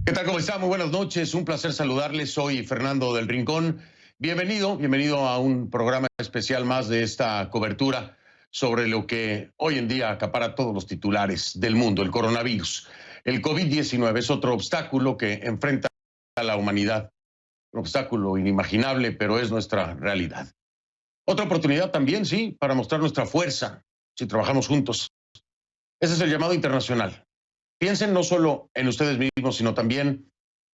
¿Qué tal? ¿Cómo está? Muy buenas noches. Un placer saludarles. Soy Fernando del Rincón. Bienvenido a un programa especial más de esta cobertura sobre lo que hoy en día acapara todos los titulares del mundo, el coronavirus. El COVID-19 es otro obstáculo que enfrenta a la humanidad. Un obstáculo inimaginable, pero es nuestra realidad. Otra oportunidad también, sí, para mostrar nuestra fuerza si trabajamos juntos. Ese es el llamado internacional. Piensen no solo en ustedes mismos, sino también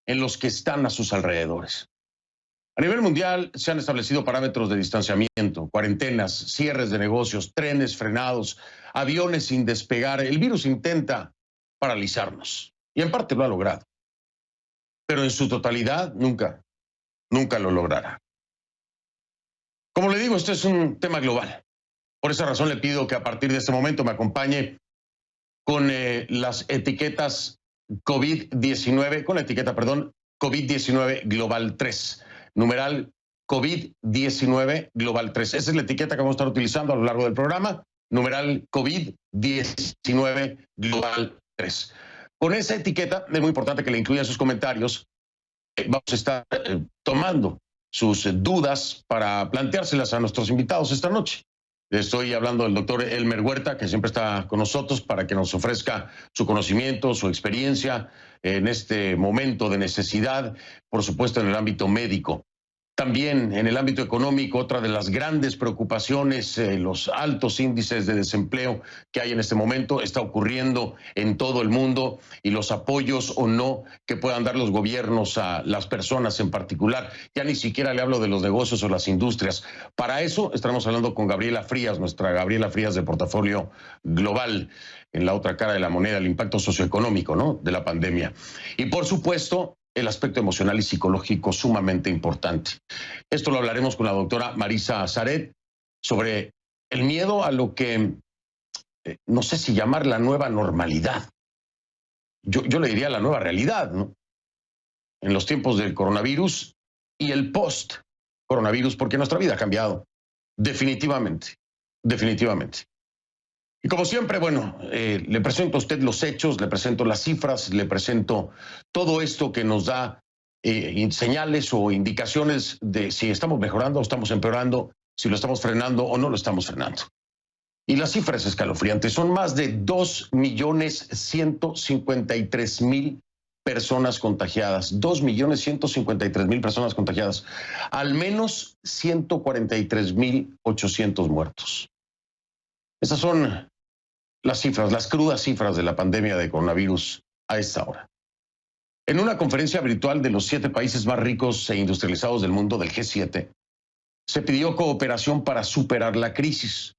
en los que están a sus alrededores. A nivel mundial se han establecido parámetros de distanciamiento, cuarentenas, cierres de negocios, trenes frenados, aviones sin despegar. El virus intenta paralizarnos y en parte lo ha logrado. Pero en su totalidad nunca lo logrará. Como le digo, esto es un tema global. Por esa razón le pido que a partir de este momento me acompañe con las etiquetas COVID-19, con la etiqueta, perdón, COVID-19 Global 3, numeral COVID-19 Global 3. Esa es la etiqueta que vamos a estar utilizando a lo largo del programa, numeral COVID-19 Global 3. Con esa etiqueta, es muy importante que le incluyan sus comentarios. Vamos a estar tomando sus dudas para planteárselas a nuestros invitados esta noche. Estoy hablando del doctor Elmer Huerta, que siempre está con nosotros para que nos ofrezca su conocimiento, su experiencia en este momento de necesidad, por supuesto en el ámbito médico. También en el ámbito económico, otra de las grandes preocupaciones, los altos índices de desempleo que hay en este momento, está ocurriendo en todo el mundo, y los apoyos o no que puedan dar los gobiernos a las personas en particular. Ya ni siquiera le hablo de los negocios o las industrias. Para eso estaremos hablando con Gabriela Frías, nuestra Gabriela Frías de Portafolio Global, en la otra cara de la moneda, el impacto socioeconómico, ¿no?, de la pandemia. Y por supuesto, el aspecto emocional y psicológico sumamente importante. Esto lo hablaremos con la doctora Marisa Zaret sobre el miedo a lo que, no sé si llamar la nueva normalidad. Yo le diría la nueva realidad, ¿no?, en los tiempos del coronavirus y el post-coronavirus, porque nuestra vida ha cambiado. Definitivamente. Y como siempre, bueno, le presento a usted los hechos, le presento las cifras, le presento todo esto que nos da señales o indicaciones de si estamos mejorando o estamos empeorando, si lo estamos frenando o no lo estamos frenando. Y la cifra es escalofriante. Son más de 2.153.000 personas contagiadas. 2.153.000 personas contagiadas. Al menos 143.800 muertos. Esas son las cifras, las crudas cifras de la pandemia de coronavirus a esta hora. En una conferencia virtual de los 7 países más ricos e industrializados del mundo, del G7, se pidió cooperación para superar la crisis.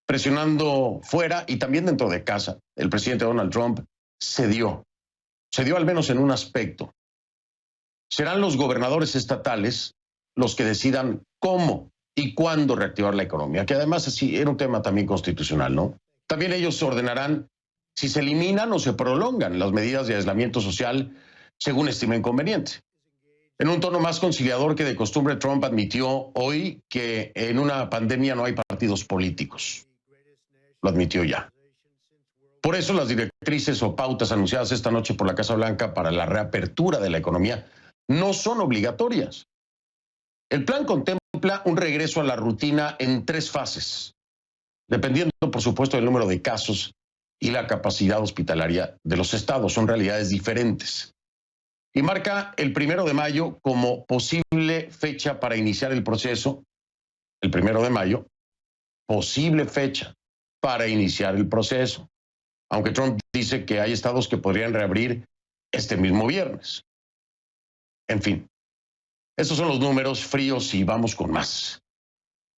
Presionando fuera y también dentro de casa, el presidente Donald Trump cedió al menos en un aspecto. Serán los gobernadores estatales los que decidan cómo y cuándo reactivar la economía, que además así era un tema también constitucional, ¿no? También ellos ordenarán si se eliminan o se prolongan las medidas de aislamiento social según estimen conveniente. En un tono más conciliador que de costumbre, Trump admitió hoy que en una pandemia no hay partidos políticos. Lo admitió ya. Por eso las directrices o pautas anunciadas esta noche por la Casa Blanca para la reapertura de la economía no son obligatorias. El plan contempla un regreso a la rutina en 3 fases, dependiendo, por supuesto, del número de casos y la capacidad hospitalaria de los estados. Son realidades diferentes. Y marca el 1 de mayo como posible fecha para iniciar el proceso. El 1 de mayo, posible fecha para iniciar el proceso. Aunque Trump dice que hay estados que podrían reabrir este mismo viernes. En fin, estos son los números fríos y vamos con más.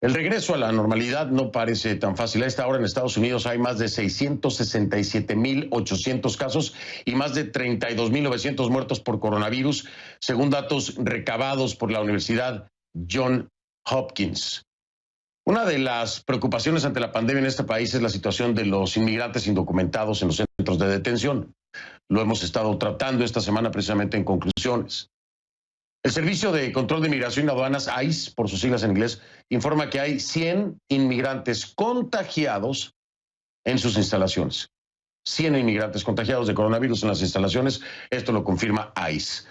El regreso a la normalidad no parece tan fácil. A esta hora en Estados Unidos hay más de 667.800 casos y más de 32.900 muertos por coronavirus, según datos recabados por la Universidad Johns Hopkins. Una de las preocupaciones ante la pandemia en este país es la situación de los inmigrantes indocumentados en los centros de detención. Lo hemos estado tratando esta semana precisamente en conclusiones. El Servicio de Control de Inmigración y Aduanas, ICE, por sus siglas en inglés, informa que hay 100 inmigrantes contagiados en sus instalaciones. 100 inmigrantes contagiados de coronavirus en las instalaciones. Esto lo confirma ICE.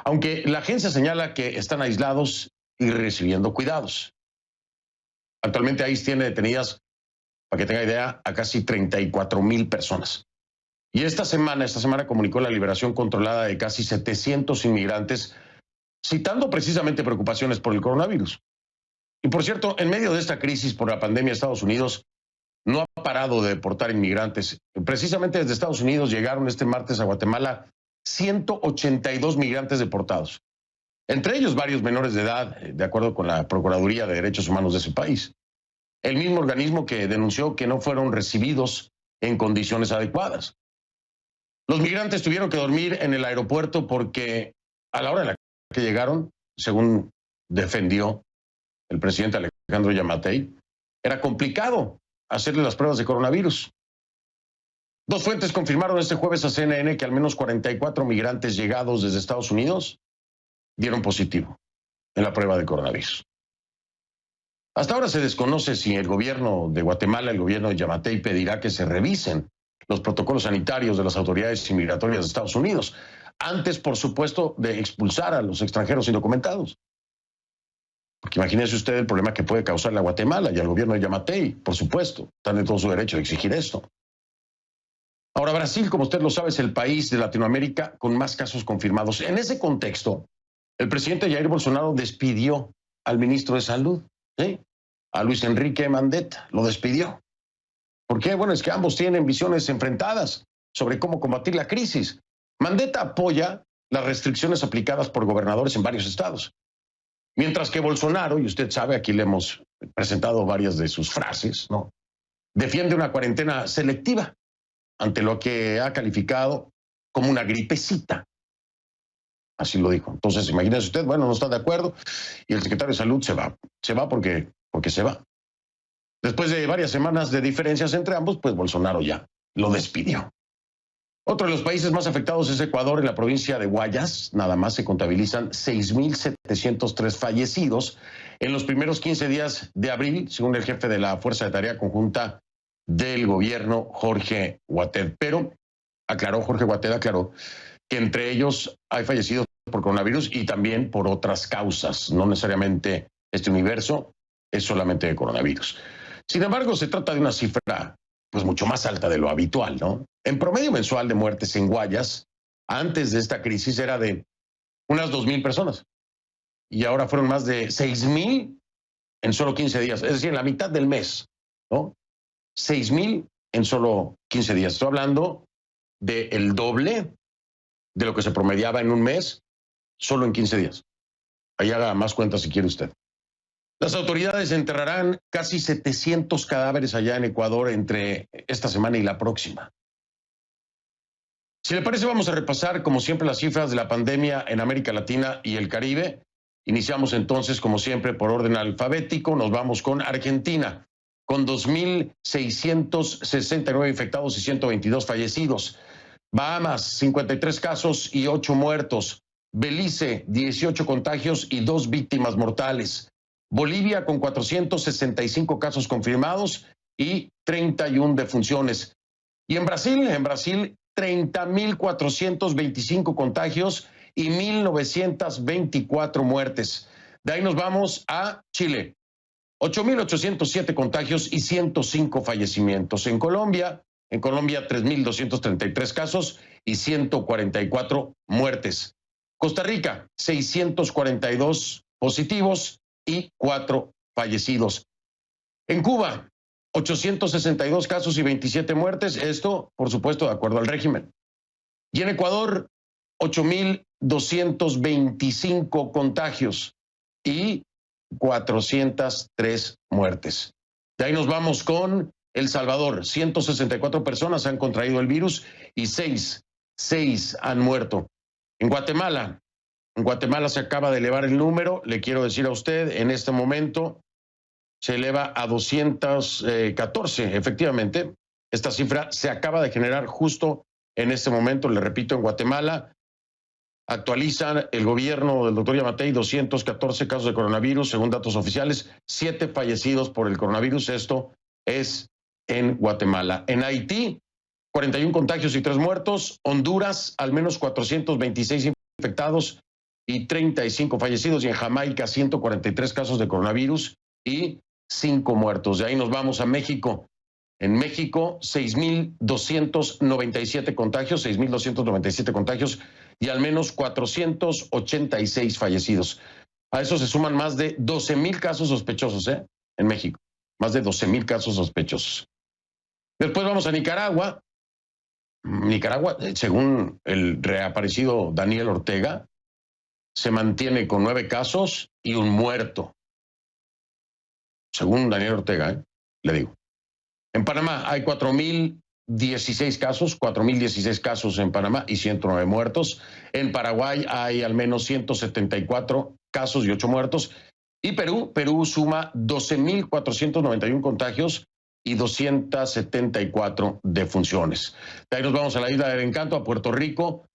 Aunque la agencia señala que están aislados y recibiendo cuidados. Actualmente ICE tiene detenidas, para que tenga idea, a casi 34,000 personas. Y esta semana comunicó la liberación controlada de casi 700 inmigrantes, citando precisamente preocupaciones por el coronavirus. Y por cierto, en medio de esta crisis por la pandemia, Estados Unidos no ha parado de deportar inmigrantes. Precisamente desde Estados Unidos llegaron este martes a Guatemala 182 migrantes deportados. Entre ellos varios menores de edad, de acuerdo con la Procuraduría de Derechos Humanos de ese país. El mismo organismo que denunció que no fueron recibidos en condiciones adecuadas. Los migrantes tuvieron que dormir en el aeropuerto porque a la hora en la que llegaron, según defendió el presidente Alejandro Yamatei, era complicado hacerle las pruebas de coronavirus. Dos fuentes confirmaron este jueves a CNN que al menos 44 migrantes llegados desde Estados Unidos dieron positivo en la prueba de coronavirus. Hasta ahora se desconoce si el gobierno de Guatemala, el gobierno de Yamatei, pedirá que se revisen los protocolos sanitarios de las autoridades inmigratorias de Estados Unidos, antes, por supuesto, de expulsar a los extranjeros indocumentados. Porque imagínese usted el problema que puede causarle a Guatemala y al gobierno de Yamatei, por supuesto, están en todo su derecho de exigir esto. Ahora, Brasil, como usted lo sabe, es el país de Latinoamérica con más casos confirmados. En ese contexto, el presidente Jair Bolsonaro despidió al ministro de Salud, ¿sí? A Luis Enrique Mandetta, lo despidió. ¿Por qué? Bueno, es que ambos tienen visiones enfrentadas sobre cómo combatir la crisis. Mandetta apoya las restricciones aplicadas por gobernadores en varios estados. Mientras que Bolsonaro, y usted sabe, aquí le hemos presentado varias de sus frases, ¿no? Defiende una cuarentena selectiva ante lo que ha calificado como una gripecita. Así lo dijo. Entonces, imagínese usted, bueno, no está de acuerdo y el secretario de Salud se va porque se va. Después de varias semanas de diferencias entre ambos, pues Bolsonaro ya lo despidió. Otro de los países más afectados es Ecuador. En la provincia de Guayas, nada más se contabilizan 6,703 fallecidos en los primeros 15 días de abril, según el jefe de la Fuerza de Tarea Conjunta del gobierno, Jorge Huated. Pero Jorge Huated aclaró que entre ellos hay fallecidos por coronavirus y también por otras causas. No necesariamente este universo es solamente de coronavirus. Sin embargo, se trata de una cifra pues mucho más alta de lo habitual, ¿no? En promedio mensual de muertes en Guayas, antes de esta crisis, era de unas 2,000 personas. Y ahora fueron más de 6,000 en solo 15 días. Es decir, en la mitad del mes, ¿no? 6,000 en solo 15 días. Estoy hablando del doble de lo que se promediaba en un mes, solo en 15 días. Ahí haga más cuentas si quiere usted. Las autoridades enterrarán casi 700 cadáveres allá en Ecuador entre esta semana y la próxima. Si le parece, vamos a repasar, como siempre, las cifras de la pandemia en América Latina y el Caribe. Iniciamos entonces, como siempre, por orden alfabético. Nos vamos con Argentina, con 2,669 infectados y 122 fallecidos. Bahamas, 53 casos y 8 muertos. Belice, 18 contagios y 2 víctimas mortales. Bolivia, con 465 casos confirmados y 31 defunciones. Y en Brasil, 30,425 contagios y 1,924 muertes. De ahí nos vamos a Chile. 8,807 contagios y 105 fallecimientos. En Colombia, 3,233 casos y 144 muertes. Costa Rica, 642 positivos y 4 fallecidos. En Cuba, 862 casos y 27 muertes. Esto, por supuesto, de acuerdo al régimen. Y en Ecuador, 8,225 contagios y 403 muertes. De ahí nos vamos con El Salvador. 164 personas han contraído el virus y 6 han muerto. En Guatemala se acaba de elevar el número. Le quiero decir a usted, en este momento se eleva a 214. Efectivamente, esta cifra se acaba de generar justo en este momento. Le repito, en Guatemala actualizan el gobierno del doctor Yamatei 214 casos de coronavirus, según datos oficiales, 7 fallecidos por el coronavirus. Esto es en Guatemala. En Haití, 41 contagios y 3 muertos. Honduras, al menos 426 infectados y 35 fallecidos. Y en Jamaica, 143 casos de coronavirus y 5 muertos. De ahí nos vamos a México. En México, 6,297 contagios, 6,297 contagios y al menos 486 fallecidos. A eso se suman más de 12,000 casos sospechosos, en México. Más de 12,000 casos sospechosos. Después vamos a Nicaragua. Nicaragua, según el reaparecido Daniel Ortega, se mantiene con 9 casos y 1 muerto. Según Daniel Ortega, le digo. En Panamá hay 4,016 casos en Panamá y 109 muertos. En Paraguay hay al menos 174 casos y 8 muertos. Y Perú suma 12,491 contagios y 274 defunciones. De ahí nos vamos a la isla del Encanto, a Puerto Rico,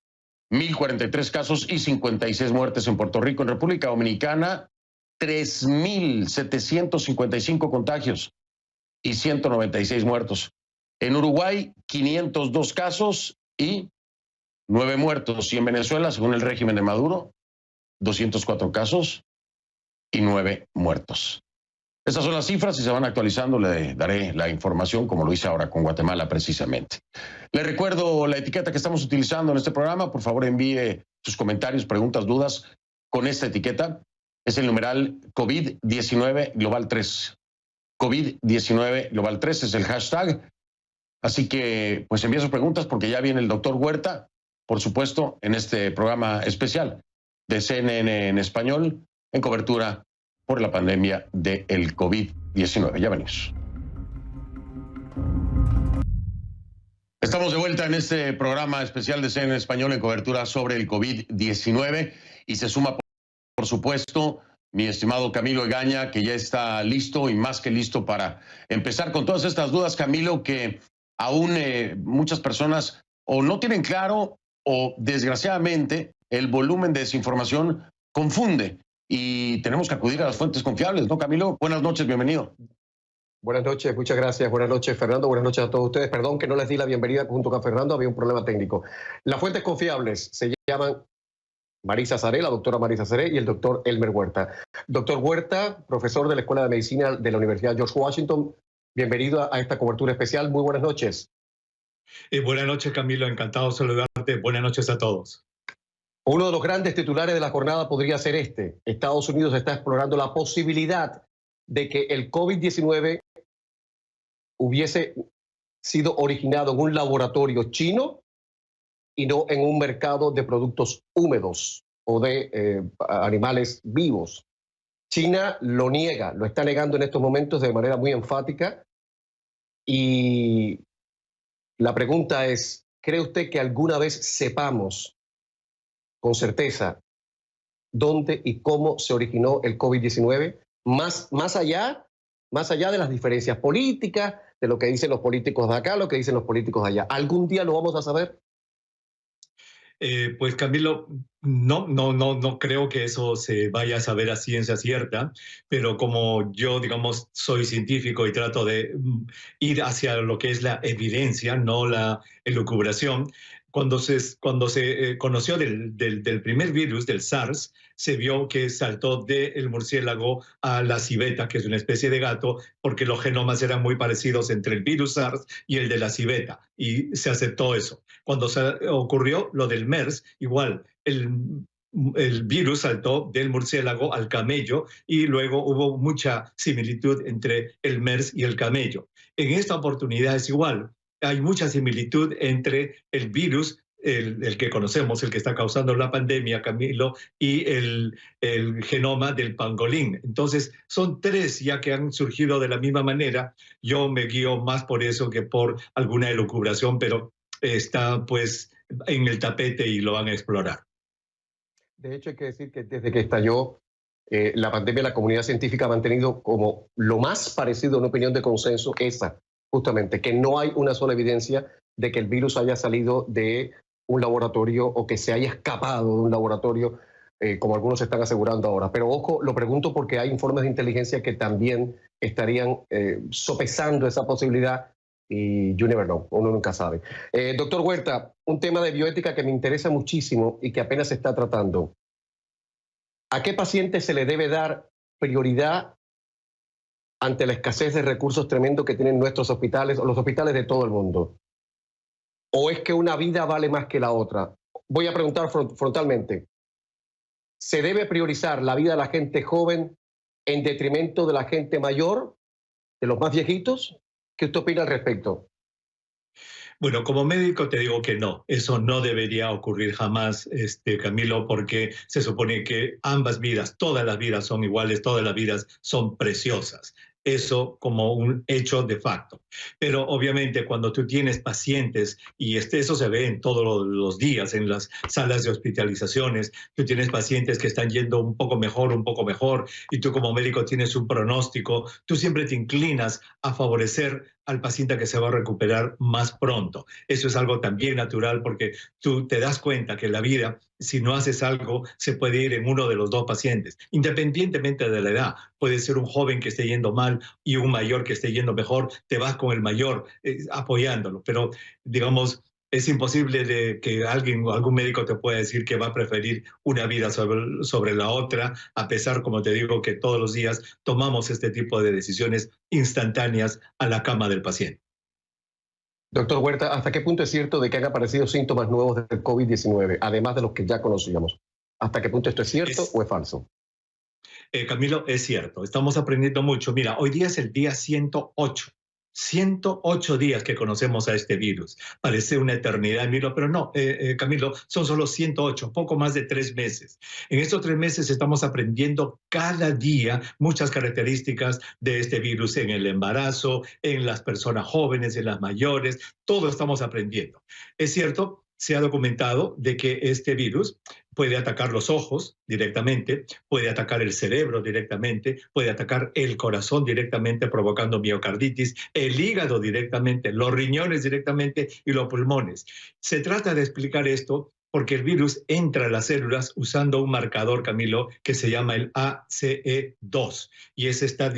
1,043 casos y 56 muertes en Puerto Rico. En República Dominicana, 3,755 contagios y 196 muertos. En Uruguay, 502 casos y 9 muertos. Y en Venezuela, según el régimen de Maduro, 204 casos y 9 muertos. Estas son las cifras y se van actualizando. Le daré la información como lo hice ahora con Guatemala precisamente. Le recuerdo la etiqueta que estamos utilizando en este programa. Por favor, envíe sus comentarios, preguntas, dudas con esta etiqueta. Es el numeral COVID-19 Global 3. COVID-19 Global 3 es el hashtag. Así que, pues envía sus preguntas porque ya viene el doctor Huerta, por supuesto, en este programa especial de CNN en español, en cobertura por la pandemia del COVID-19. Ya venimos. Estamos de vuelta en este programa especial de CNN en español en cobertura sobre el COVID-19 y se suma, por supuesto, mi estimado Camilo Egaña, que ya está listo y más que listo para empezar con todas estas dudas, Camilo, que aún muchas personas o no tienen claro o desgraciadamente el volumen de desinformación confunde y tenemos que acudir a las fuentes confiables, ¿no, Camilo? Buenas noches, bienvenido. Buenas noches, muchas gracias. Buenas noches, Fernando. Buenas noches a todos ustedes. Perdón que no les di la bienvenida junto con Fernando, había un problema técnico. Las fuentes confiables se llaman Marisa Saré, la doctora Marisa Saré y el doctor Elmer Huerta. Doctor Huerta, profesor de la Escuela de Medicina de la Universidad George Washington, bienvenido a esta cobertura especial. Muy buenas noches. Buenas noches, Camilo. Encantado de saludarte. Buenas noches a todos. Uno de los grandes titulares de la jornada podría ser este. Estados Unidos está explorando la posibilidad de que el COVID-19 hubiese sido originado en un laboratorio chino y no en un mercado de productos húmedos o de animales vivos. China lo niega, lo está negando en estos momentos de manera muy enfática. Y la pregunta es, ¿cree usted que alguna vez sepamos con certeza dónde y cómo se originó el COVID-19? Más allá de las diferencias políticas, de lo que dicen los políticos de acá, lo que dicen los políticos de allá. ¿Algún día lo vamos a saber? Pues Camilo, no creo que eso se vaya a saber a ciencia cierta, pero como yo, digamos, soy científico y trato de ir hacia lo que es la evidencia, no la elucubración, cuando se conoció del primer virus, del SARS, se vio que saltó del murciélago a la civeta, que es una especie de gato, porque los genomas eran muy parecidos entre el virus SARS y el de la civeta, y se aceptó eso. Cuando ocurrió lo del MERS, igual, el virus saltó del murciélago al camello y luego hubo mucha similitud entre el MERS y el camello. En esta oportunidad es igual. Hay mucha similitud entre el virus, el que conocemos, el que está causando la pandemia, Camilo, y el genoma del pangolín. Entonces, son tres ya que han surgido de la misma manera. Yo me guío más por eso que por alguna elucubración, pero está pues en el tapete y lo van a explorar. De hecho, hay que decir que desde que estalló la pandemia, la comunidad científica ha mantenido como lo más parecido a una opinión de consenso esa, justamente, que no hay una sola evidencia de que el virus haya salido de un laboratorio o que se haya escapado de un laboratorio, como algunos están asegurando ahora. Pero ojo, lo pregunto porque hay informes de inteligencia que también estarían sopesando esa posibilidad y you never know, uno nunca sabe. Doctor Huerta, un tema de bioética que me interesa muchísimo y que apenas se está tratando. ¿A qué paciente se le debe dar prioridad ante la escasez de recursos tremendo que tienen nuestros hospitales o los hospitales de todo el mundo? ¿O es que una vida vale más que la otra? Voy a preguntar frontalmente. ¿Se debe priorizar la vida de la gente joven en detrimento de la gente mayor, de los más viejitos? ¿Qué usted opina al respecto? Bueno, como médico te digo que no, eso no debería ocurrir jamás, Camilo, porque se supone que ambas vidas, todas las vidas son iguales, todas las vidas son preciosas. Eso como un hecho de facto. Pero obviamente cuando tú tienes pacientes, y eso se ve en todos los días en las salas de hospitalizaciones, tú tienes pacientes que están yendo un poco mejor, y tú como médico tienes un pronóstico, tú siempre te inclinas a favorecer al paciente que se va a recuperar más pronto. Eso es algo también natural porque tú te das cuenta que la vida, si no haces algo, se puede ir en uno de los dos pacientes, independientemente de la edad. Puede ser un joven que esté yendo mal y un mayor que esté yendo mejor, te vas con el mayor apoyándolo. Pero, digamos, es imposible de que algún médico te pueda decir que va a preferir una vida sobre la otra, a pesar, como te digo, que todos los días tomamos este tipo de decisiones instantáneas a la cama del paciente. Doctor Huerta, ¿hasta qué punto es cierto de que han aparecido síntomas nuevos del COVID-19, además de los que ya conocíamos? ¿Hasta qué punto esto es cierto o es falso? Camilo, es cierto, estamos aprendiendo mucho. Mira, hoy día es el día 108. 108 días que conocemos a este virus. Parece una eternidad, Camilo, pero no, Camilo, son solo 108, poco más de 3 meses. En estos 3 meses estamos aprendiendo cada día muchas características de este virus en el embarazo, en las personas jóvenes, en las mayores, todo estamos aprendiendo. Es cierto, se ha documentado de que este virus puede atacar los ojos directamente, puede atacar el cerebro directamente, puede atacar el corazón directamente provocando miocarditis, el hígado directamente, los riñones directamente y los pulmones. Se trata de explicar esto porque el virus entra a las células usando un marcador, Camilo, que se llama el ACE2 y ese está,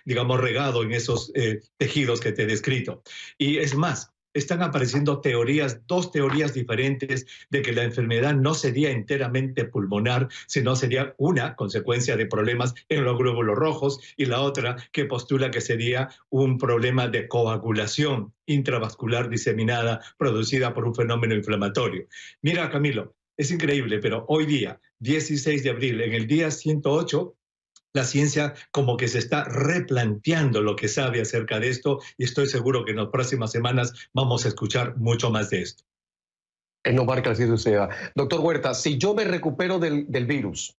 digamos, regado en esos tejidos que te he descrito. Y es más, están apareciendo dos teorías diferentes de que la enfermedad no sería enteramente pulmonar, sino sería una consecuencia de problemas en los glóbulos rojos y la otra que postula que sería un problema de coagulación intravascular diseminada producida por un fenómeno inflamatorio. Mira, Camilo, es increíble, pero hoy día, 16 de abril, en el día 108, la ciencia como que se está replanteando lo que sabe acerca de esto y estoy seguro que en las próximas semanas vamos a escuchar mucho más de esto. No marca así suceda. Doctor Huerta, si yo me recupero del virus,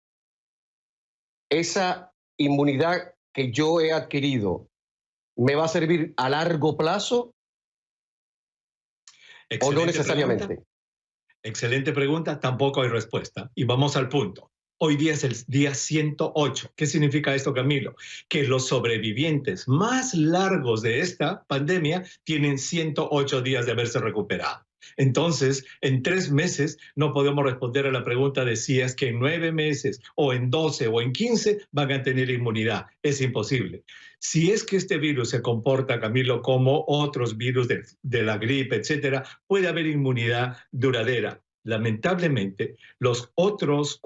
esa inmunidad que yo he adquirido, ¿me va a servir a largo plazo o no necesariamente? Excelente pregunta, tampoco hay respuesta. Y vamos al punto. Hoy día es el día 108. ¿Qué significa esto, Camilo? Que los sobrevivientes más largos de esta pandemia tienen 108 días de haberse recuperado. Entonces, en 3 meses no podemos responder a la pregunta de si es que en 9 meses o en 12 o en 15 van a tener inmunidad. Es imposible. Si es que este virus se comporta, Camilo, como otros virus de la gripe, etcétera, puede haber inmunidad duradera. Lamentablemente, los otros,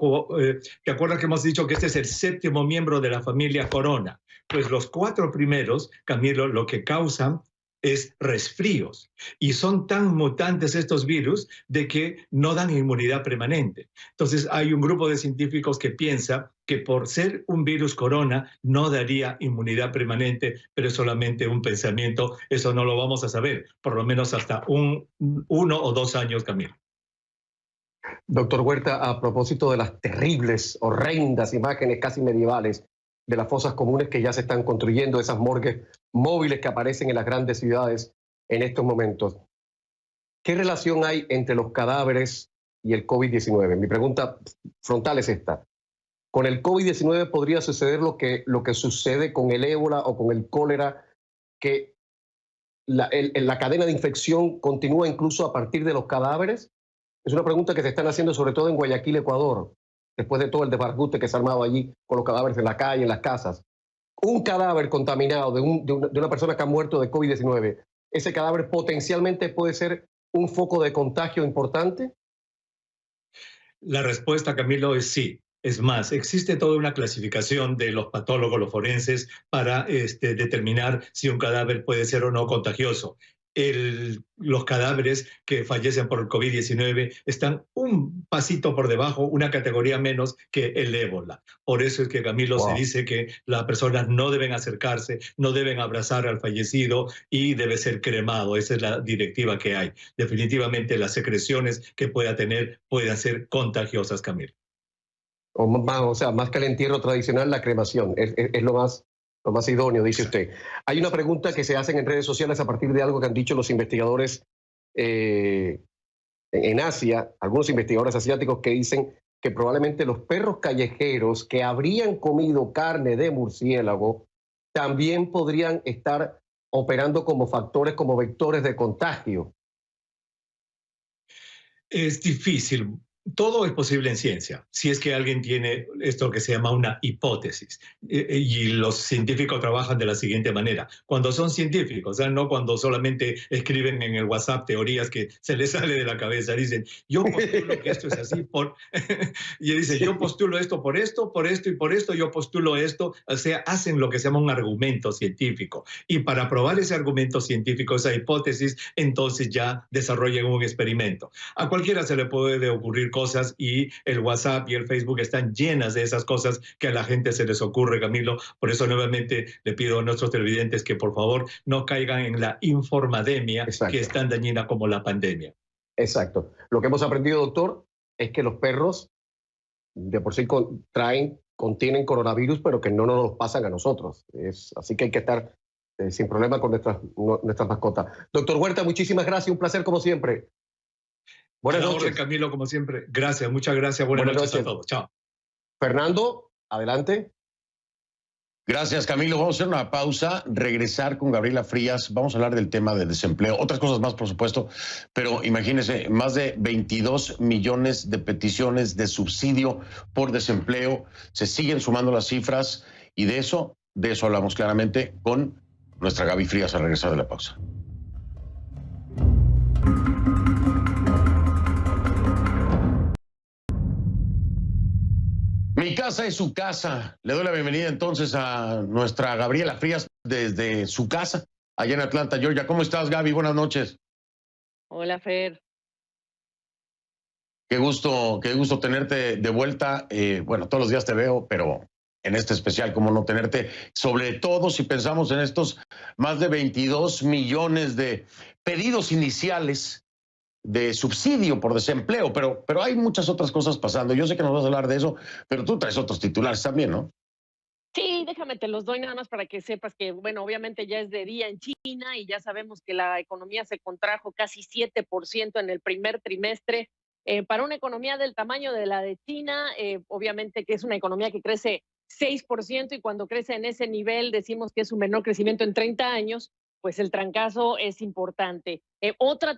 ¿te acuerdas que hemos dicho que este es el 7º miembro de la familia Corona? Pues los 4 primeros, Camilo, lo que causan es resfríos. Y son tan mutantes estos virus de que no dan inmunidad permanente. Entonces hay un grupo de científicos que piensa que por ser un virus corona no daría inmunidad permanente, pero es solamente un pensamiento. Eso no lo vamos a saber, por lo menos hasta 1 o 2 años, Camilo. Doctor Huerta, a propósito de las terribles, horrendas imágenes casi medievales de las fosas comunes que ya se están construyendo, esas morgues móviles que aparecen en las grandes ciudades en estos momentos, ¿qué relación hay entre los cadáveres y el COVID-19? Mi pregunta frontal es esta. ¿Con el COVID-19 podría suceder lo que sucede con el ébola o con el cólera, que la cadena de infección continúa incluso a partir de los cadáveres? Es una pregunta que se están haciendo sobre todo en Guayaquil, Ecuador, después de todo el desbarajuste que se ha armado allí con los cadáveres en la calle, en las casas. Un cadáver contaminado de una persona que ha muerto de COVID-19 ese cadáver potencialmente puede ser un foco de contagio importante? La respuesta, Camilo, es sí. Es más, existe toda una clasificación de los patólogos, los forenses, para determinar si un cadáver puede ser o no contagioso. Los cadáveres que fallecen por el COVID-19 están un pasito por debajo, una categoría menos que el ébola. Por eso es que, Camilo, se dice que las personas no deben acercarse, no deben abrazar al fallecido y debe ser cremado. Esa es la directiva que hay. Definitivamente las secreciones que pueda tener pueden ser contagiosas, Camilo. O sea, más que el entierro tradicional, la cremación es lo más idóneo, dice usted. Hay una pregunta que se hacen en redes sociales a partir de algo que han dicho los investigadores en Asia, algunos investigadores asiáticos que dicen que probablemente los perros callejeros que habrían comido carne de murciélago también podrían estar operando como factores, como vectores de contagio. Es difícil. Todo es posible en ciencia, si es que alguien tiene esto que se llama una hipótesis. Y los científicos trabajan de la siguiente manera. Cuando son científicos, no cuando solamente escriben en el WhatsApp teorías que se les sale de la cabeza. Dicen, yo postulo que esto es así por... y dicen, yo postulo esto por esto y por esto, yo postulo esto. O sea, hacen lo que se llama un argumento científico. Y para probar ese argumento científico, esa hipótesis, entonces ya desarrollan un experimento. A cualquiera se le puede ocurrir cosas y el WhatsApp y el Facebook están llenas de esas cosas que a la gente se les ocurre, Camilo. Por eso nuevamente le pido a nuestros televidentes que por favor no caigan en la informademia. Exacto. Que es tan dañina como la pandemia. Exacto. Lo que hemos aprendido, doctor, es que los perros de por sí contienen coronavirus, pero que no nos los pasan a nosotros. Así que hay que estar sin problema con nuestras mascotas. Doctor Huerta, muchísimas gracias. Un placer como siempre. Buenas noches, Camilo, como siempre. Gracias, muchas gracias. Buenas noches a todos. Chao. Fernando, adelante. Gracias, Camilo. Vamos a hacer una pausa, regresar con Gabriela Frías. Vamos a hablar del tema de desempleo, otras cosas más, por supuesto, pero imagínense, más de 22 millones de peticiones de subsidio por desempleo. Se siguen sumando las cifras y de eso hablamos claramente con nuestra Gaby Frías al regresar de la pausa. Mi casa es su casa. Le doy la bienvenida entonces a nuestra Gabriela Frías desde su casa, allá en Atlanta, Georgia. ¿Cómo estás, Gaby? Buenas noches. Hola, Fer. Qué gusto tenerte de vuelta. Bueno, todos los días te veo, pero en este especial, cómo no tenerte, sobre todo si pensamos en estos más de 22 millones de pedidos iniciales de subsidio por desempleo, pero hay muchas otras cosas pasando. Yo sé que nos vas a hablar de eso, pero tú traes otros titulares también, ¿no? Sí, déjame, te los doy nada más para que sepas que, bueno, obviamente ya es de día en China y ya sabemos que la economía se contrajo casi 7% en el primer trimestre. Para una economía del tamaño de la de China, obviamente que es una economía que crece 6% y cuando crece en ese nivel decimos que es un menor crecimiento en 30 años, pues el trancazo es importante. Otro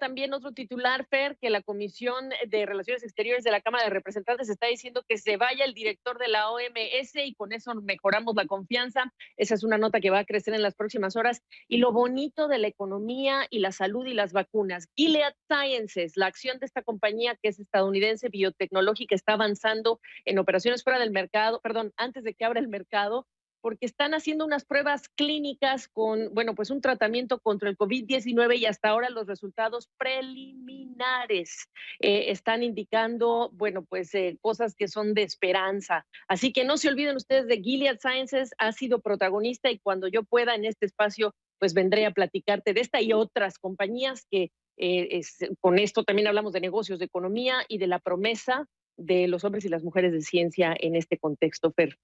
titular, Fer, que la Comisión de Relaciones Exteriores de la Cámara de Representantes está diciendo que se vaya el director de la OMS y con eso mejoramos la confianza. Esa es una nota que va a crecer en las próximas horas. Y lo bonito de la economía y la salud y las vacunas. Gilead Sciences, la acción de esta compañía que es estadounidense, biotecnológica, está avanzando en operaciones fuera del mercado, antes de que abra el mercado, porque están haciendo unas pruebas clínicas con, bueno, pues un tratamiento contra el COVID-19 y hasta ahora los resultados preliminares están indicando, bueno, pues cosas que son de esperanza. Así que no se olviden ustedes de Gilead Sciences, ha sido protagonista y cuando yo pueda en este espacio, pues vendré a platicarte de esta y otras compañías que con esto también hablamos de negocios, de economía y de la promesa de los hombres y las mujeres de ciencia en este contexto, Fer.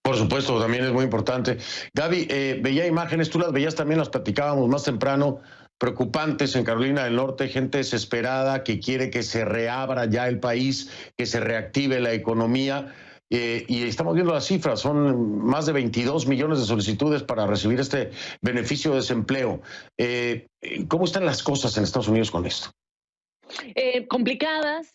Por supuesto, también es muy importante. Gaby, veía imágenes, tú las veías también, las platicábamos más temprano, preocupantes en Carolina del Norte, gente desesperada que quiere que se reabra ya el país, que se reactive la economía. Y estamos viendo las cifras, son más de 22 millones de solicitudes para recibir este beneficio de desempleo. ¿Cómo están las cosas en Estados Unidos con esto? Complicadas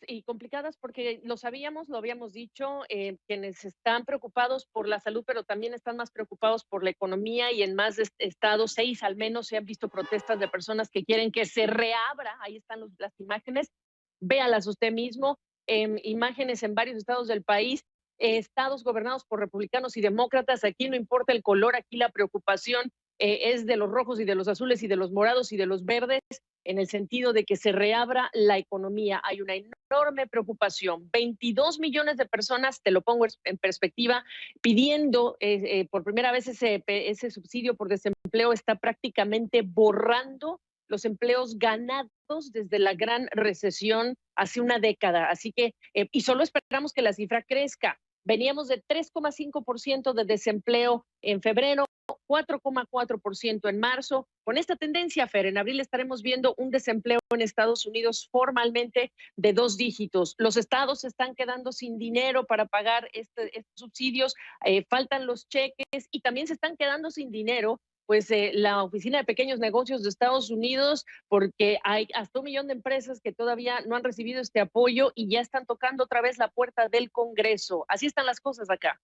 porque lo sabíamos, lo habíamos dicho, quienes están preocupados por la salud, pero también están más preocupados por la economía y en más estados, 6 al menos, se han visto protestas de personas que quieren que se reabra, ahí están las imágenes, véalas usted mismo, imágenes en varios estados del país, estados gobernados por republicanos y demócratas, aquí no importa el color, aquí la preocupación es de los rojos y de los azules y de los morados y de los verdes, en el sentido de que se reabra la economía. Hay una enorme preocupación. 22 millones de personas, te lo pongo en perspectiva, pidiendo por primera vez ese subsidio por desempleo, está prácticamente borrando los empleos ganados desde la gran recesión hace una década. Así que, y solo esperamos que la cifra crezca. Veníamos de 3,5% de desempleo en febrero, 4,4% en marzo. Con esta tendencia, Fer, en abril estaremos viendo un desempleo en Estados Unidos formalmente de 2 dígitos. Los estados se están quedando sin dinero para pagar estos subsidios, faltan los cheques y también se están quedando sin dinero pues la Oficina de Pequeños Negocios de Estados Unidos, porque hay hasta 1 millón de empresas que todavía no han recibido este apoyo y ya están tocando otra vez la puerta del Congreso. Así están las cosas acá.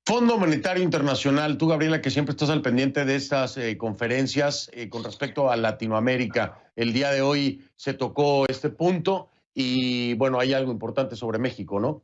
Fondo Monetario Internacional, tú, Gabriela, que siempre estás al pendiente de estas conferencias con respecto a Latinoamérica. El día de hoy se tocó este punto y, bueno, hay algo importante sobre México, ¿no?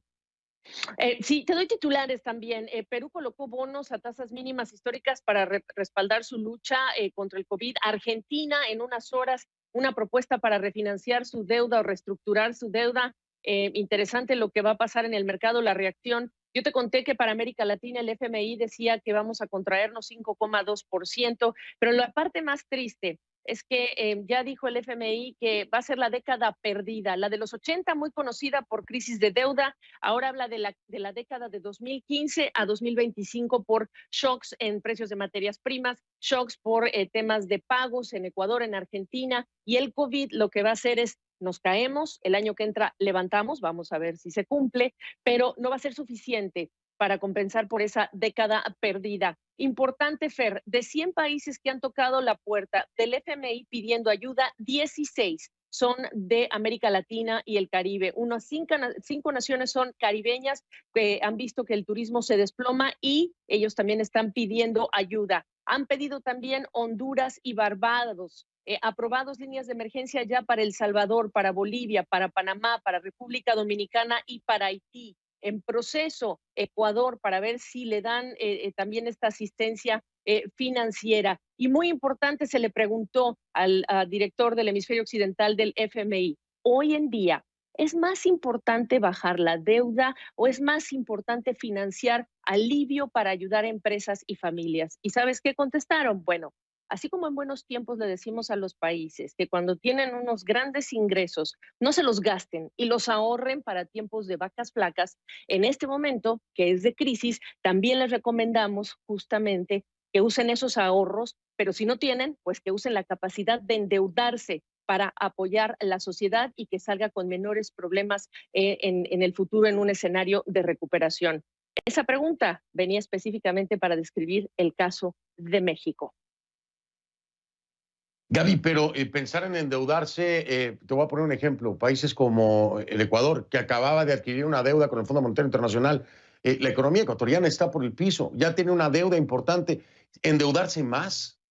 Sí, te doy titulares también. Perú colocó bonos a tasas mínimas históricas para respaldar su lucha contra el COVID. Argentina, en unas horas, una propuesta para refinanciar su deuda o reestructurar su deuda. Interesante lo que va a pasar en el mercado, la reacción. Yo te conté que para América Latina el FMI decía que vamos a contraernos 5,2%, pero la parte más triste es que ya dijo el FMI que va a ser la década perdida, la de los 80, muy conocida por crisis de deuda. Ahora habla de la década de 2015 a 2025 por shocks en precios de materias primas, shocks por temas de pagos en Ecuador, en Argentina, y el COVID lo que va a hacer es nos caemos, el año que entra levantamos, vamos a ver si se cumple, pero no va a ser suficiente para compensar por esa década perdida. Importante, Fer, de 100 países que han tocado la puerta del FMI pidiendo ayuda, 16 son de América Latina y el Caribe. Unas 5 naciones son caribeñas que han visto que el turismo se desploma y ellos también están pidiendo ayuda. Han pedido también Honduras y Barbados. Aprobados líneas de emergencia ya para El Salvador, para Bolivia, para Panamá, para República Dominicana y para Haití. En proceso Ecuador para ver si le dan también esta asistencia financiera. Y muy importante, se le preguntó al director del hemisferio occidental del FMI, hoy en día, ¿es más importante bajar la deuda o es más importante financiar alivio para ayudar a empresas y familias? ¿Y sabes qué contestaron? Bueno, así como en buenos tiempos le decimos a los países que cuando tienen unos grandes ingresos no se los gasten y los ahorren para tiempos de vacas flacas, en este momento que es de crisis, también les recomendamos justamente que usen esos ahorros, pero si no tienen, pues que usen la capacidad de endeudarse para apoyar a la sociedad y que salga con menores problemas en el futuro en un escenario de recuperación. Esa pregunta venía específicamente para describir el caso de México. Gaby, pero pensar en endeudarse, te voy a poner un ejemplo, países como el Ecuador, que acababa de adquirir una deuda con el Fondo Monetario Internacional, la economía ecuatoriana está por el piso, ya tiene una deuda importante, endeudarse más.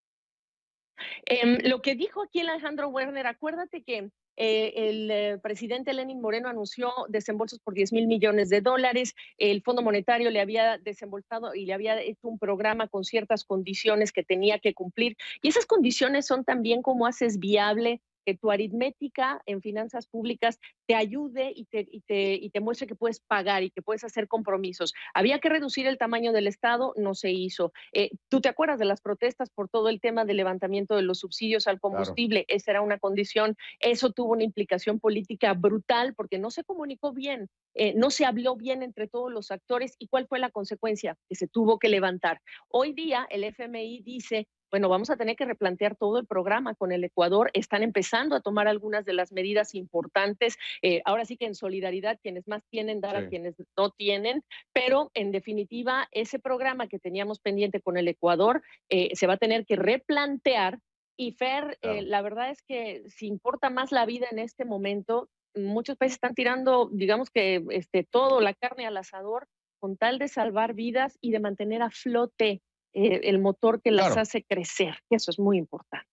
Lo que dijo aquí el Alejandro Werner, acuérdate que el presidente Lenín Moreno anunció desembolsos por 10,000 millones de dólares, el Fondo Monetario le había desembolsado y le había hecho un programa con ciertas condiciones que tenía que cumplir, y esas condiciones son también cómo haces viable que tu aritmética en finanzas públicas te ayude y te muestre que puedes pagar y que puedes hacer compromisos. Había que reducir el tamaño del Estado, no se hizo. ¿Tú te acuerdas de las protestas por todo el tema del levantamiento de los subsidios al Claro. combustible? Esa era una condición. Eso tuvo una implicación política brutal porque no se comunicó bien, no se habló bien entre todos los actores. ¿Y cuál fue la consecuencia? Que se tuvo que levantar. Hoy día el FMI dice, bueno, vamos a tener que replantear todo el programa con el Ecuador. Están empezando a tomar algunas de las medidas importantes. Ahora sí que en solidaridad, quienes más tienen, dar a quienes no tienen. Pero en definitiva, ese programa que teníamos pendiente con el Ecuador se va a tener que replantear Y Fer, Claro. la verdad es que si importa más la vida en este momento, muchos países están tirando, digamos que todo, la carne al asador, con tal de salvar vidas y de mantener a flote el motor que las Claro, hace crecer. Eso es muy importante.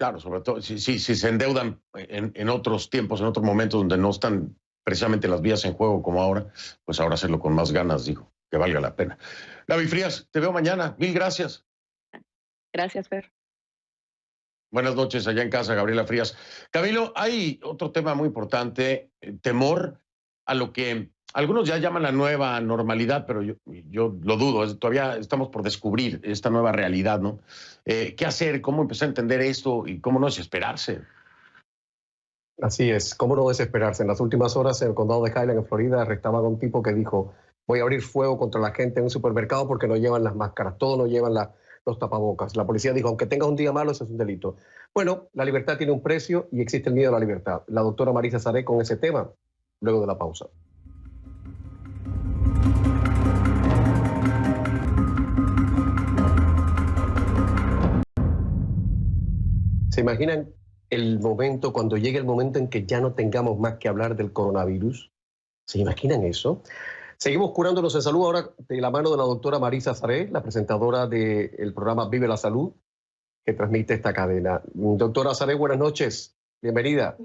claro, sobre todo si se endeudan en otros tiempos, en otros momentos donde no están precisamente las vías en juego como ahora, pues ahora hacerlo con más ganas, digo, que valga la pena. Gaby Frías, te veo mañana. Mil gracias. Gracias, Fer. Buenas noches allá en casa, Gabriela Frías. Camilo, hay otro tema muy importante, temor a lo que algunos ya llaman la nueva normalidad, pero yo lo dudo, todavía estamos por descubrir esta nueva realidad, ¿no? ¿Qué hacer? ¿Cómo empezar a entender esto? Y cómo no desesperarse. Así es, cómo no desesperarse. En las últimas horas en el condado de Highland, en Florida, arrestaban a un tipo que dijo, voy a abrir fuego contra la gente en un supermercado porque no llevan las máscaras, todos no llevan los tapabocas. La policía dijo, aunque tengas un día malo, eso es un delito. Bueno, la libertad tiene un precio y existe el miedo a la libertad. La doctora Marisa Saré con ese tema, luego de la pausa. ¿Se imaginan el momento, cuando llegue el momento en que ya no tengamos más que hablar del coronavirus? ¿Se imaginan eso? Seguimos curándonos en salud ahora de la mano de la doctora Marisa Saré, la presentadora del programa Vive la Salud, que transmite esta cadena. Doctora Saré, buenas noches. Bienvenida.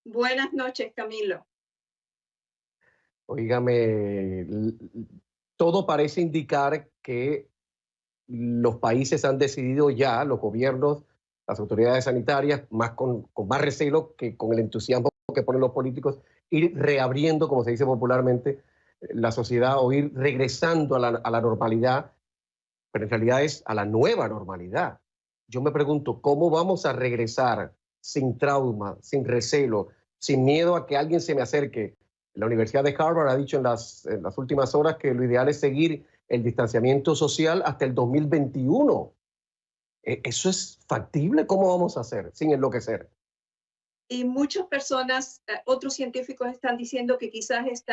Buenas noches, Camilo. Óigame, todo parece indicar que los países han decidido ya, los gobiernos, las autoridades sanitarias, más con más recelo que con el entusiasmo que ponen los políticos, ir reabriendo, como se dice popularmente, la sociedad o ir regresando a la normalidad, pero en realidad es a la nueva normalidad. Yo me pregunto, ¿cómo vamos a regresar sin trauma, sin recelo, sin miedo a que alguien se me acerque? La Universidad de Harvard ha dicho en las últimas horas que lo ideal es seguir el distanciamiento social hasta el 2021. ¿Eso es factible? ¿Cómo vamos a hacer sin enloquecer? Y muchas personas, otros científicos están diciendo que quizás es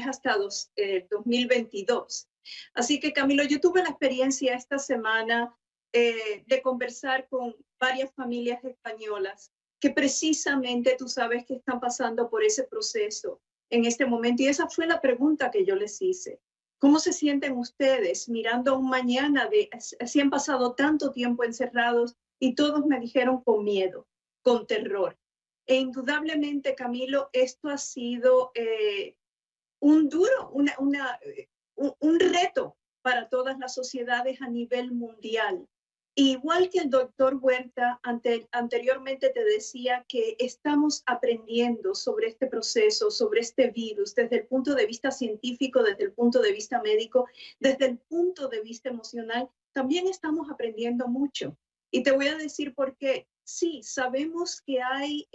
hasta 2022. Así que, Camilo, yo tuve la experiencia esta semana de conversar con varias familias españolas que precisamente tú sabes que están pasando por ese proceso en este momento. Y esa fue la pregunta que yo les hice. ¿Cómo se sienten ustedes mirando un mañana si han pasado tanto tiempo encerrados? Y todos me dijeron con miedo, con terror. E indudablemente, Camilo, esto ha sido un reto para todas las sociedades a nivel mundial. Igual que el doctor Huerta anteriormente te decía que estamos aprendiendo sobre este proceso, sobre este virus, desde el punto de vista científico, desde el punto de vista médico, desde el punto de vista emocional, también estamos aprendiendo mucho. Y te voy a decir por qué. Sí, sabemos que hay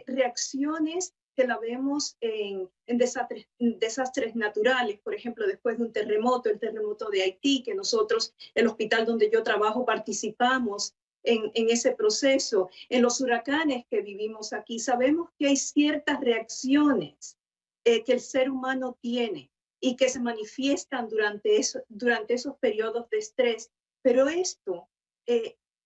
reacciones que la vemos en desastres naturales, por ejemplo, después de un terremoto, el terremoto de Haití, que nosotros, el hospital donde yo trabajo, participamos en ese proceso, en los huracanes que vivimos aquí, sabemos que hay ciertas reacciones que el ser humano tiene y que se manifiestan durante esos periodos de estrés, pero esto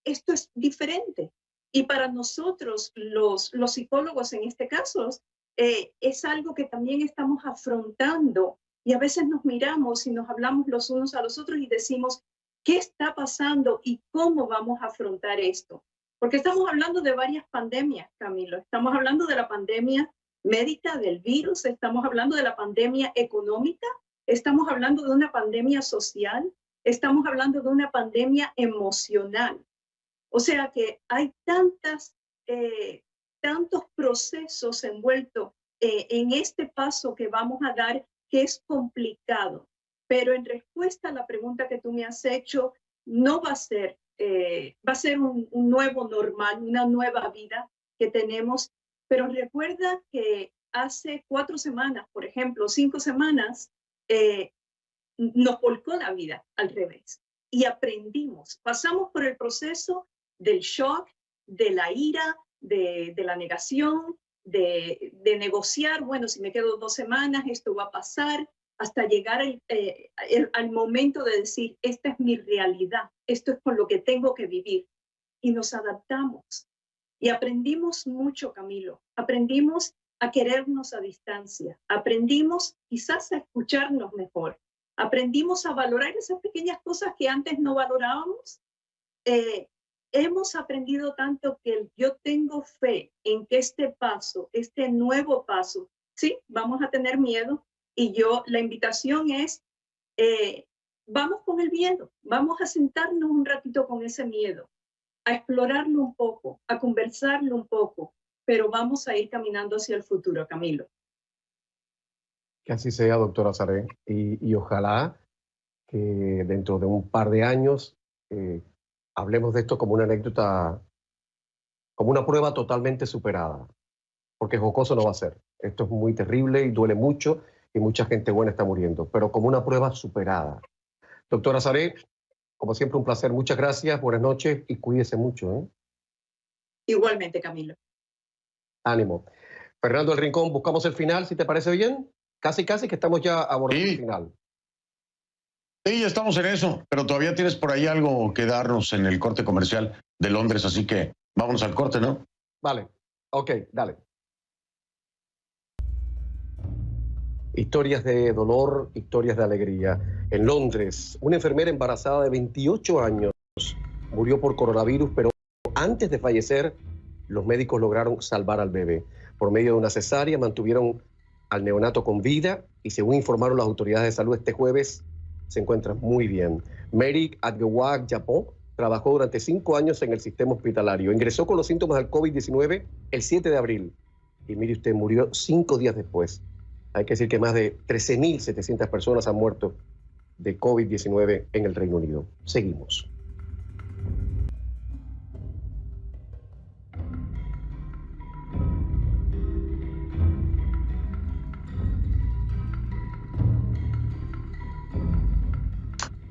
es diferente. Y para nosotros, los psicólogos en este caso, es algo que también estamos afrontando y a veces nos miramos y nos hablamos los unos a los otros y decimos, ¿qué está pasando y cómo vamos a afrontar esto? Porque estamos hablando de varias pandemias, Camilo. Estamos hablando de la pandemia médica del virus, estamos hablando de la pandemia económica, estamos hablando de una pandemia social, estamos hablando de una pandemia emocional. O sea que hay tantos procesos envueltos en este paso que vamos a dar que es complicado. Pero en respuesta a la pregunta que tú me has hecho, no va a ser, va a ser un nuevo normal, una nueva vida que tenemos. Pero recuerda que hace 4 semanas, por ejemplo, 5 semanas, nos volcó la vida al revés y aprendimos. Pasamos por el proceso del shock, de la ira, de la negación, de negociar, bueno, si me quedo 2 semanas, esto va a pasar, hasta llegar al momento de decir, esta es mi realidad, esto es con lo que tengo que vivir. y nos adaptamos. Y aprendimos mucho, Camilo. Aprendimos a querernos a distancia. Aprendimos quizás a escucharnos mejor. Aprendimos a valorar esas pequeñas cosas que antes no valorábamos. Hemos aprendido tanto que yo tengo fe en que este paso, este nuevo paso, sí, vamos a tener miedo. Y la invitación es, vamos con el miedo, vamos a sentarnos un ratito con ese miedo, a explorarlo un poco, a conversarlo un poco, pero vamos a ir caminando hacia el futuro, Camilo. Que así sea, doctora Saré, y ojalá que dentro de un par de años hablemos de esto como una anécdota, como una prueba totalmente superada, porque jocoso no va a ser. Esto es muy terrible y duele mucho y mucha gente buena está muriendo, pero como una prueba superada. Doctora Saré, como siempre un placer, muchas gracias, buenas noches y cuídese mucho, ¿eh? Igualmente, Camilo. Ánimo. Fernando del Rincón, buscamos el final, si te parece bien. Casi que estamos ya abordando el final. Sí, ya estamos en eso, pero todavía tienes por ahí algo que darnos en el corte comercial de Londres, así que vámonos al corte, ¿no? Vale, ok, dale. Historias de dolor, historias de alegría. En Londres, una enfermera embarazada de 28 años murió por coronavirus, pero antes de fallecer, los médicos lograron salvar al bebé. Por medio de una cesárea mantuvieron al neonato con vida y según informaron las autoridades de salud este jueves, se encuentra muy bien. Mary Adgewag Japón trabajó durante 5 años en el sistema hospitalario. Ingresó con los síntomas del COVID-19 el 7 de abril y mire usted, murió 5 días después. Hay que decir que más de 13.700 personas han muerto de COVID-19 en el Reino Unido. Seguimos.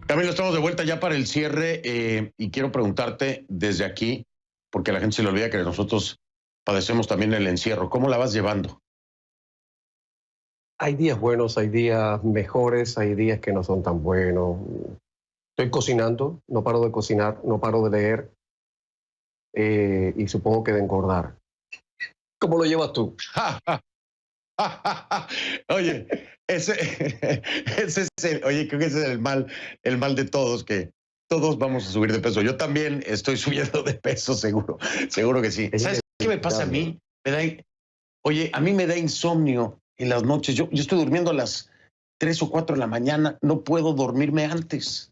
Camilo, estamos de vuelta ya para el cierre y quiero preguntarte desde aquí, porque a la gente se le olvida que nosotros padecemos también el encierro. ¿Cómo la vas llevando? Hay días buenos, hay días mejores, hay días que no son tan buenos. Estoy cocinando, no paro de cocinar, no paro de leer y supongo que de engordar. ¿Cómo lo llevas tú? Oye, oye, creo que ese es el mal de todos, que todos vamos a subir de peso. Yo también estoy subiendo de peso, seguro que sí. ¿Sabes qué me pasa a mí? Oye, a mí me da insomnio en las noches. Yo estoy durmiendo a las 3 o 4 de la mañana, no puedo dormirme antes.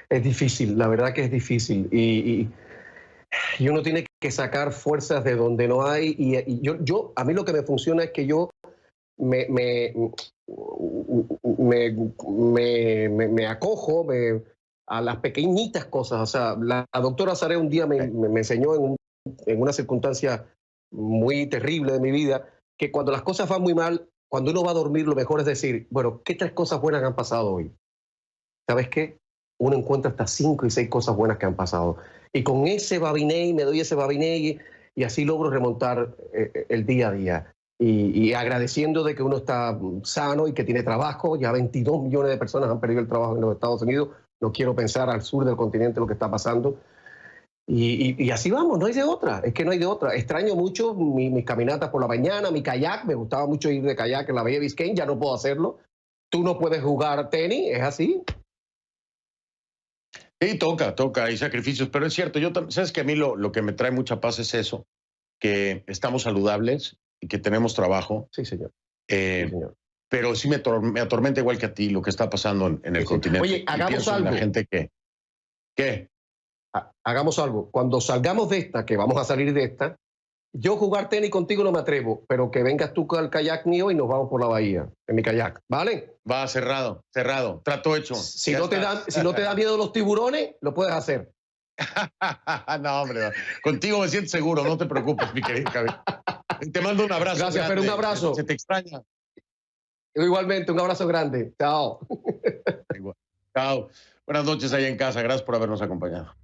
Es difícil, la verdad que es difícil. Y uno tiene que sacar fuerzas de donde no hay. Y a mí lo que me funciona es que yo me acojo a las pequeñitas cosas. O sea, la doctora Saré un día me enseñó en una circunstancia muy terrible de mi vida que cuando las cosas van muy mal, cuando uno va a dormir, lo mejor es decir, bueno, ¿qué 3 cosas buenas han pasado hoy? ¿Sabes qué? Uno encuentra hasta 5 y 6 cosas buenas que han pasado. Y con ese babiné, me doy ese babiné y así logro remontar el día a día. Y agradeciendo de que uno está sano y que tiene trabajo. Ya 22 millones de personas han perdido el trabajo en los Estados Unidos. No quiero pensar al sur del continente lo que está pasando. Y así vamos, no hay de otra. Es que no hay de otra. Extraño mucho mis caminatas por la mañana, mi kayak. Me gustaba mucho ir de kayak en la Bahía de Biscayne. Ya no puedo hacerlo. Tú no puedes jugar tenis, es así. Sí, toca, hay sacrificios, pero es cierto, sabes que a mí lo que me trae mucha paz es eso, que estamos saludables y que tenemos trabajo. Sí, señor. Sí, señor. Pero sí me atormenta igual que a ti lo que está pasando en el continente. Oye, hagamos algo. La gente ¿Qué? Hagamos algo. Cuando salgamos de esta, que vamos a salir de esta, yo jugar tenis contigo no me atrevo, pero que vengas tú al kayak mío y nos vamos por la bahía, en mi kayak, ¿vale? Va, cerrado. Trato hecho. Si no te da miedo los tiburones, lo puedes hacer. No, hombre, contigo me siento seguro, no te preocupes, mi querido Javier. Te mando un abrazo. Gracias, pero un abrazo. Se te extraña. Igualmente, un abrazo grande. Chao. Chao. Buenas noches allá en casa. Gracias por habernos acompañado.